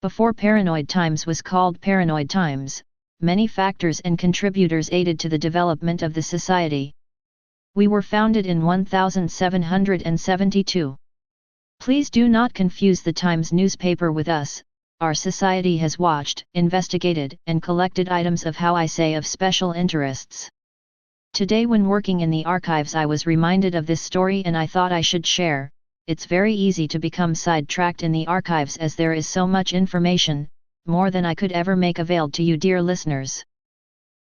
Before Paranoid Times was called Paranoid Times, many factors and contributors aided to the development of the society. We were founded in 1772. Please do not confuse the Times newspaper with us. Our society has watched, investigated, and collected items of how I say of special interests. Today when working in the archives I was reminded of this story and I thought I should share. It's very easy to become sidetracked in the archives as there is so much information, more than I could ever make available to you dear listeners.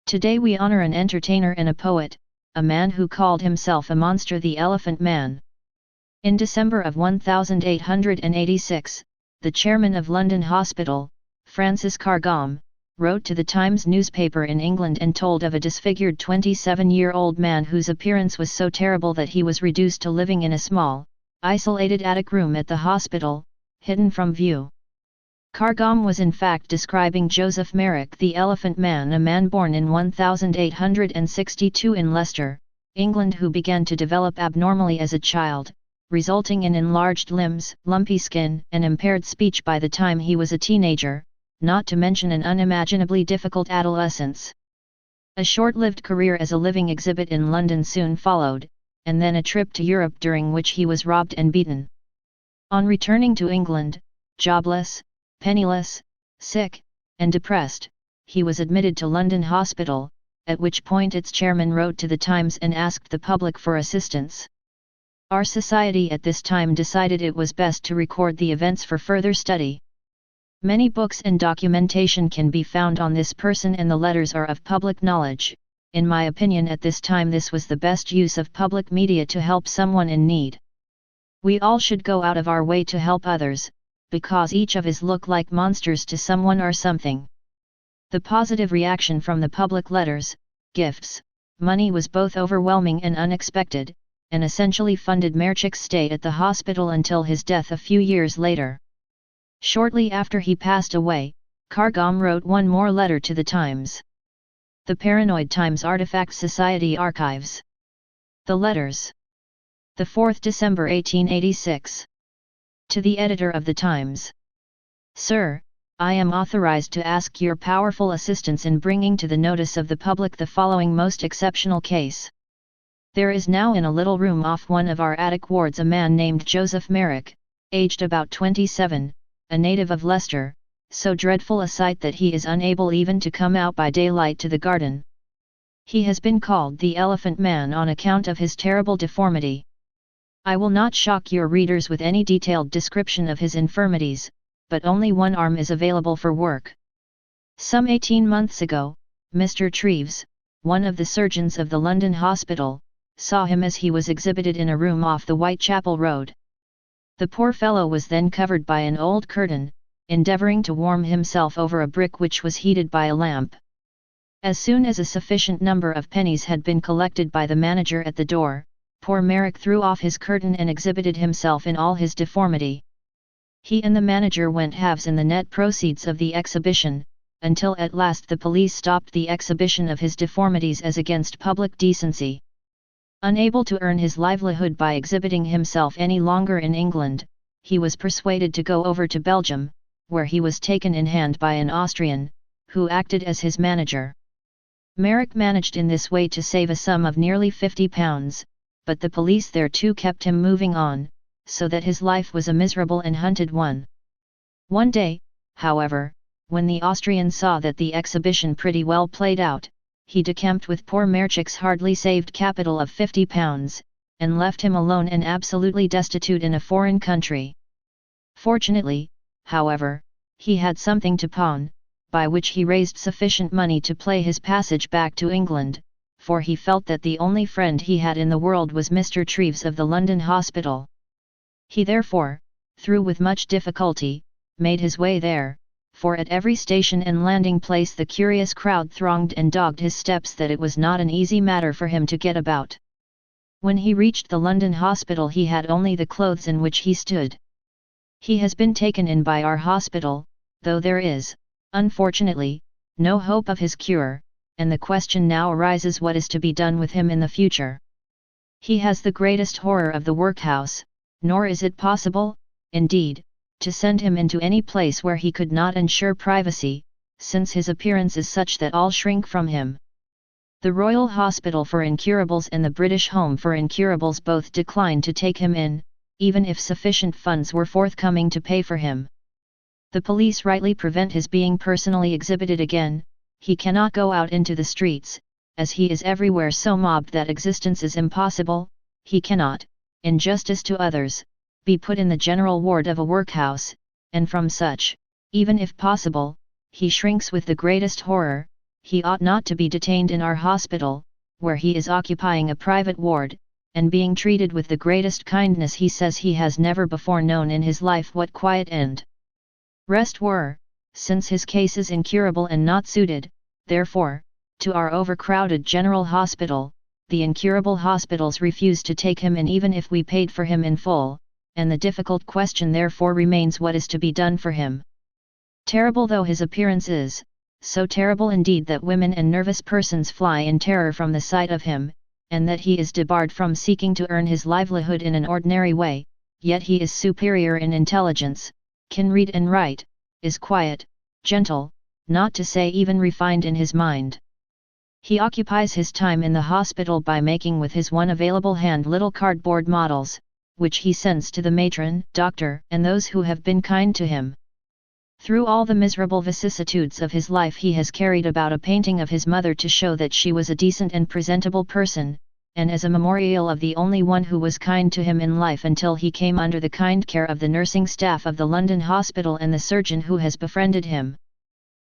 Today we honor an entertainer and a poet, a man who called himself a monster, the Elephant Man. In December of 1886, the chairman of London Hospital, Francis Cargom, wrote to the Times newspaper in England and told of a disfigured 27-year-old man whose appearance was so terrible that he was reduced to living in a small, isolated attic room at the hospital, hidden from view. Cargom was in fact describing Joseph Merrick, the Elephant Man, a man born in 1862 in Leicester, England, who began to develop abnormally as a child, resulting in enlarged limbs, lumpy skin, and impaired speech by the time he was a teenager, not to mention an unimaginably difficult adolescence. A short-lived career as a living exhibit in London soon followed, and then a trip to Europe during which he was robbed and beaten. On returning to England, jobless, penniless, sick, and depressed, he was admitted to London Hospital, at which point its chairman wrote to the Times and asked the public for assistance. Our society at this time decided it was best to record the events for further study. Many books and documentation can be found on this person and the letters are of public knowledge. In my opinion at this time this was the best use of public media to help someone in need. We all should go out of our way to help others, because each of us look like monsters to someone or something. The positive reaction from the public letters, gifts, money was both overwhelming and unexpected, and essentially funded Merrick's stay at the hospital until his death a few years later. Shortly after he passed away, Cargom wrote one more letter to the Times. The Paranoid Times Artifact Society Archives. The letters. The 4th December 1886. To the editor of the Times. Sir, I am authorized to ask your powerful assistance in bringing to the notice of the public the following most exceptional case. There is now in a little room off one of our attic wards a man named Joseph Merrick, aged about 27, a native of Leicester, so dreadful a sight that he is unable even to come out by daylight to the garden. He has been called the Elephant Man on account of his terrible deformity. I will not shock your readers with any detailed description of his infirmities, but only one arm is available for work. Some 18 months ago, Mr. Treves, one of the surgeons of the London Hospital, saw him as he was exhibited in a room off the Whitechapel Road. The poor fellow was then covered by an old curtain, endeavouring to warm himself over a brick which was heated by a lamp. As soon as a sufficient number of pennies had been collected by the manager at the door, poor Merrick threw off his curtain and exhibited himself in all his deformity. He and the manager went halves in the net proceeds of the exhibition, until at last the police stopped the exhibition of his deformities as against public decency. Unable to earn his livelihood by exhibiting himself any longer in England, he was persuaded to go over to Belgium, where he was taken in hand by an Austrian, who acted as his manager. Merrick managed in this way to save a sum of nearly £50, but the police there too kept him moving on, so that his life was a miserable and hunted one. One day, however, when the Austrian saw that the exhibition pretty well played out, he decamped with poor Merrick's hardly saved capital of £50, and left him alone and absolutely destitute in a foreign country. Fortunately, however, he had something to pawn, by which he raised sufficient money to pay his passage back to England, for he felt that the only friend he had in the world was Mr. Treves of the London Hospital. He therefore, though with much difficulty, made his way there, for at every station and landing place the curious crowd thronged and dogged his steps that it was not an easy matter for him to get about. When he reached the London hospital he had only the clothes in which he stood. He has been taken in by our hospital, though there is, unfortunately, no hope of his cure, and the question now arises what is to be done with him in the future. He has the greatest horror of the workhouse, nor is it possible, indeed, to send him into any place where he could not ensure privacy, since his appearance is such that all shrink from him. The Royal Hospital for Incurables and the British Home for Incurables both declined to take him in, even if sufficient funds were forthcoming to pay for him. The police rightly prevent his being personally exhibited again. He cannot go out into the streets, as he is everywhere so mobbed that existence is impossible. He cannot, in justice to others, be put in the general ward of a workhouse, and from such, even if possible, he shrinks with the greatest horror. He ought not to be detained in our hospital, where he is occupying a private ward, and being treated with the greatest kindness. He says he has never before known in his life what quiet and rest were, since his case is incurable and not suited, therefore, to our overcrowded general hospital. The incurable hospitals refuse to take him in even if we paid for him in full, and the difficult question therefore remains what is to be done for him. Terrible though his appearance is, so terrible indeed that women and nervous persons fly in terror from the sight of him, and that he is debarred from seeking to earn his livelihood in an ordinary way, yet he is superior in intelligence, can read and write, is quiet, gentle, not to say even refined in his mind. He occupies his time in the hospital by making with his one available hand little cardboard models, which he sends to the matron, doctor, and those who have been kind to him. Through all the miserable vicissitudes of his life he has carried about a painting of his mother to show that she was a decent and presentable person, and as a memorial of the only one who was kind to him in life until he came under the kind care of the nursing staff of the London hospital and the surgeon who has befriended him.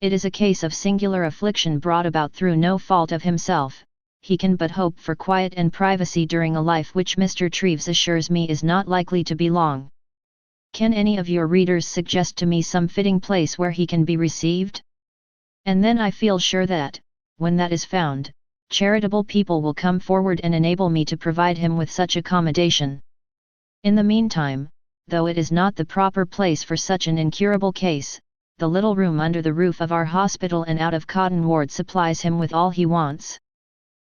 It is a case of singular affliction brought about through no fault of himself. He can but hope for quiet and privacy during a life which Mr. Treves assures me is not likely to be long. Can any of your readers suggest to me some fitting place where he can be received? And then I feel sure that, when that is found, charitable people will come forward and enable me to provide him with such accommodation. In the meantime, though it is not the proper place for such an incurable case, the little room under the roof of our hospital and out of cotton ward supplies him with all he wants.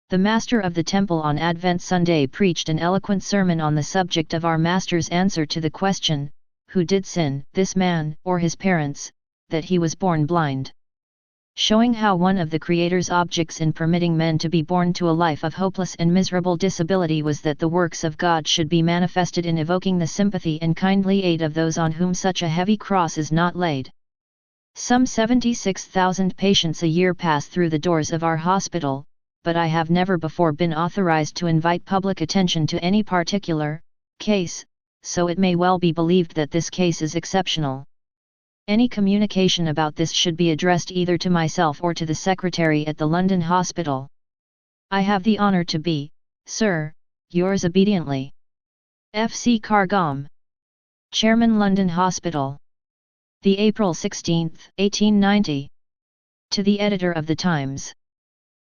The Master of the Temple on Advent Sunday preached an eloquent sermon on the subject of our Master's answer to the question, who did sin, this man, or his parents, that he was born blind? Showing how one of the Creator's objects in permitting men to be born to a life of hopeless and miserable disability was that the works of God should be manifested in evoking the sympathy and kindly aid of those on whom such a heavy cross is not laid. Some 76,000 patients a year pass through the doors of our hospital, but I have never before been authorized to invite public attention to any particular case, so it may well be believed that this case is exceptional. Any communication about this should be addressed either to myself or to the secretary at the London Hospital. I have the honour to be, Sir, yours obediently, F.C. Cargom, Chairman, London Hospital. The April 16, 1890. To the Editor of the Times.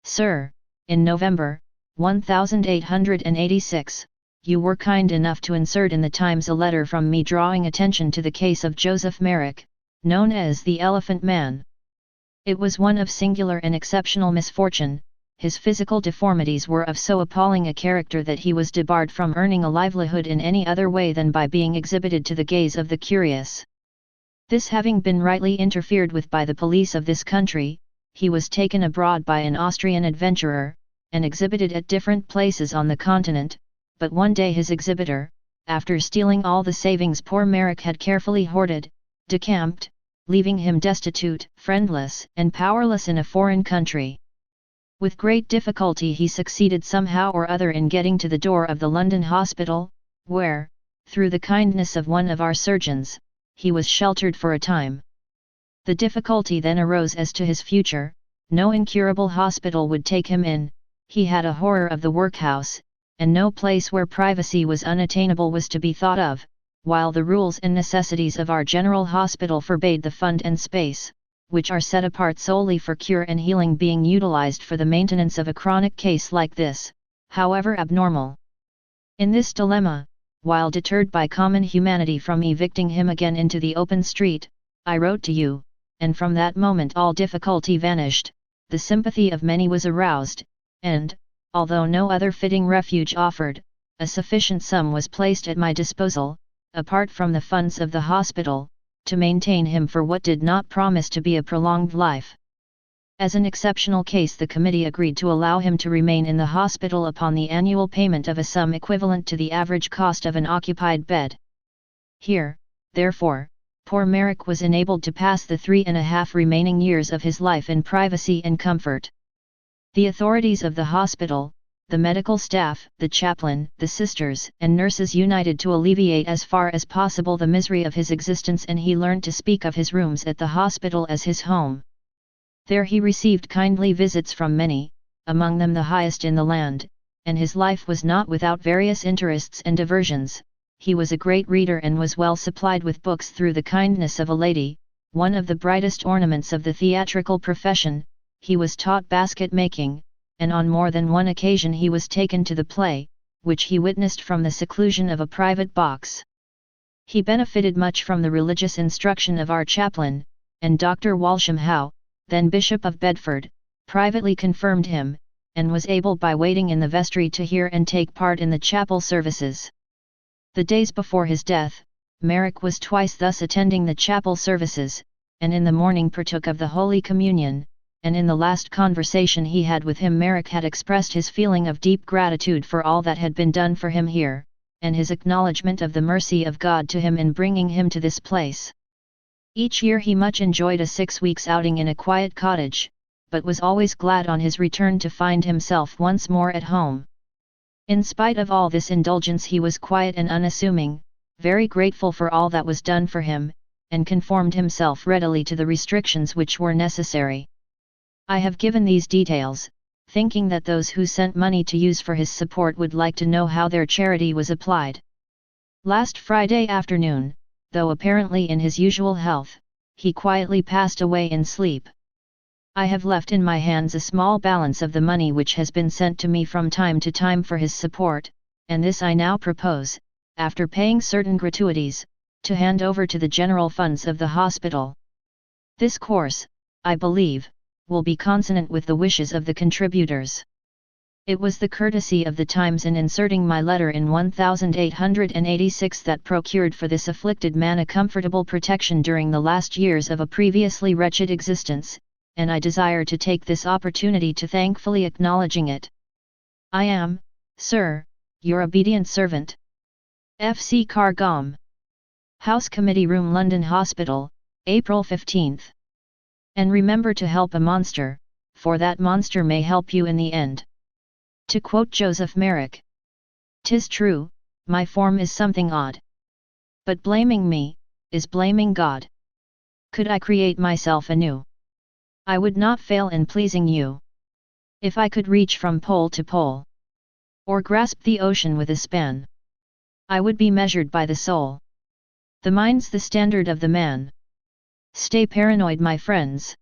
Sir, in November, 1886, you were kind enough to insert in the Times a letter from me drawing attention to the case of Joseph Merrick, known as the Elephant Man. It was one of singular and exceptional misfortune. His physical deformities were of so appalling a character that he was debarred from earning a livelihood in any other way than by being exhibited to the gaze of the curious. This having been rightly interfered with by the police of this country, he was taken abroad by an Austrian adventurer, and exhibited at different places on the continent, but one day his exhibitor, after stealing all the savings poor Merrick had carefully hoarded, decamped, leaving him destitute, friendless, and powerless in a foreign country. With great difficulty he succeeded somehow or other in getting to the door of the London Hospital, where, through the kindness of one of our surgeons, he was sheltered for a time. The difficulty then arose as to his future. No incurable hospital would take him in, he had a horror of the workhouse, and no place where privacy was unattainable was to be thought of, while the rules and necessities of our general hospital forbade the fund and space, which are set apart solely for cure and healing, being utilized for the maintenance of a chronic case like this, however abnormal. In this dilemma, while deterred by common humanity from evicting him again into the open street, I wrote to you, and from that moment all difficulty vanished, the sympathy of many was aroused, and, although no other fitting refuge offered, a sufficient sum was placed at my disposal, apart from the funds of the hospital, to maintain him for what did not promise to be a prolonged life. As an exceptional case, the committee agreed to allow him to remain in the hospital upon the annual payment of a sum equivalent to the average cost of an occupied bed. Here, therefore, poor Merrick was enabled to pass the 3.5 remaining years of his life in privacy and comfort. The authorities of the hospital, the medical staff, the chaplain, the sisters and nurses united to alleviate as far as possible the misery of his existence, and he learned to speak of his rooms at the hospital as his home. There he received kindly visits from many, among them the highest in the land, and his life was not without various interests and diversions. He was a great reader and was well supplied with books through the kindness of a lady, one of the brightest ornaments of the theatrical profession. He was taught basket making, and on more than one occasion he was taken to the play, which he witnessed from the seclusion of a private box. He benefited much from the religious instruction of our chaplain, and Dr. Walsham Howe, then Bishop of Bedford, privately confirmed him, and was able by waiting in the vestry to hear and take part in the chapel services. The days before his death, Merrick was twice thus attending the chapel services, and in the morning partook of the Holy Communion, and in the last conversation he had with him Merrick had expressed his feeling of deep gratitude for all that had been done for him here, and his acknowledgement of the mercy of God to him in bringing him to this place. Each year he much enjoyed a 6 weeks outing in a quiet cottage, but was always glad on his return to find himself once more at home. In spite of all this indulgence he was quiet and unassuming, very grateful for all that was done for him, and conformed himself readily to the restrictions which were necessary. I have given these details, thinking that those who sent money to use for his support would like to know how their charity was applied. Last Friday afternoon, though apparently in his usual health, he quietly passed away in sleep. I have left in my hands a small balance of the money which has been sent to me from time to time for his support, and this I now propose, after paying certain gratuities, to hand over to the general funds of the hospital. This course, I believe, will be consonant with the wishes of the contributors. It was the courtesy of the Times in inserting my letter in 1886 that procured for this afflicted man a comfortable protection during the last years of a previously wretched existence, and I desire to take this opportunity to thankfully acknowledging it. I am, Sir, your obedient servant. F. C. Cargom. House Committee Room, London Hospital, April 15. And remember to help a monster, for that monster may help you in the end. To quote Joseph Merrick, "'Tis true, my form is something odd. But blaming me, is blaming God. Could I create myself anew, I would not fail in pleasing you. If I could reach from pole to pole, or grasp the ocean with a span, I would be measured by the soul. The mind's the standard of the man. Stay paranoid, my friends."